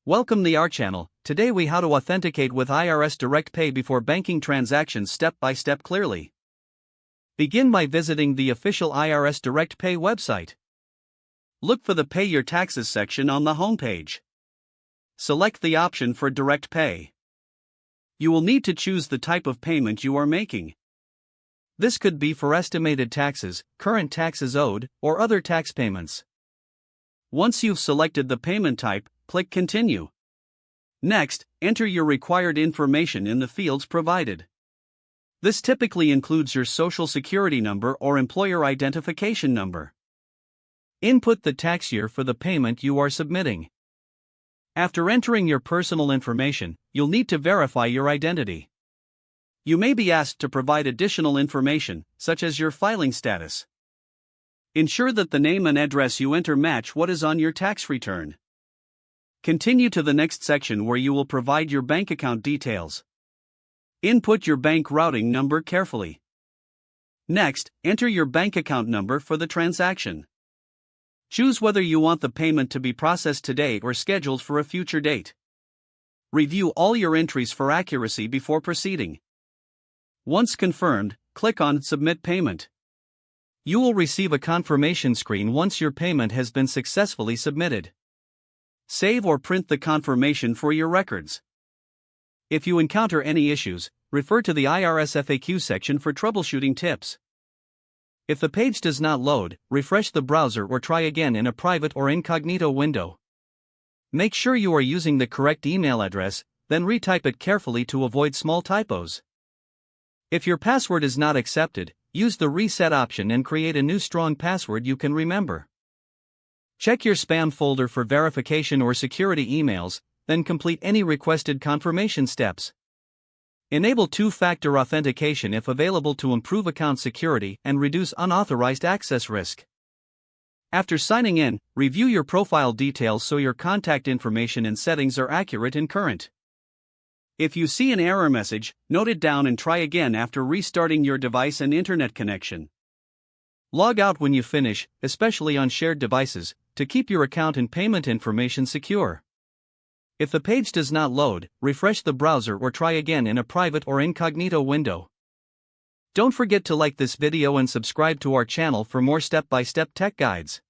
Welcome to our channel. Today we how to authenticate with IRS Direct Pay before banking transactions step by step clearly. Begin by visiting the official IRS Direct Pay website. Look for the Pay Your Taxes section on the homepage. Select the option for Direct Pay. You will need to choose the type of payment you are making. This could be for estimated taxes, current taxes owed, or other tax payments. Once you've selected the payment type, click Continue. Next, enter your required information in the fields provided. This typically includes your Social Security number or employer identification number. Input the tax year for the payment you are submitting. After entering your personal information, you'll need to verify your identity. You may be asked to provide additional information, such as your filing status. Ensure that the name and address you enter match what is on your tax return. Continue to the next section where you will provide your bank account details. Input your bank routing number carefully. Next, enter your bank account number for the transaction. Choose whether you want the payment to be processed today or scheduled for a future date. Review all your entries for accuracy before proceeding. Once confirmed, click on Submit Payment. You will receive a confirmation screen once your payment has been successfully submitted. Save or print the confirmation for your records. If you encounter any issues, refer to the IRS FAQ section for troubleshooting tips. If the page does not load, refresh the browser or try again in a private or incognito window. Make sure you are using the correct email address, then retype it carefully to avoid small typos. If your password is not accepted, use the reset option and create a new strong password you can remember. Check your spam folder for verification or security emails, then complete any requested confirmation steps. Enable two-factor authentication if available to improve account security and reduce unauthorized access risk. After signing in, review your profile details so your contact information and settings are accurate and current. If you see an error message, note it down and try again after restarting your device and internet connection. Log out when you finish, especially on shared devices, to keep your account and payment information secure. If the page does not load, refresh the browser or try again in a private or incognito window. Don't forget to like this video and subscribe to our channel for more step-by-step tech guides.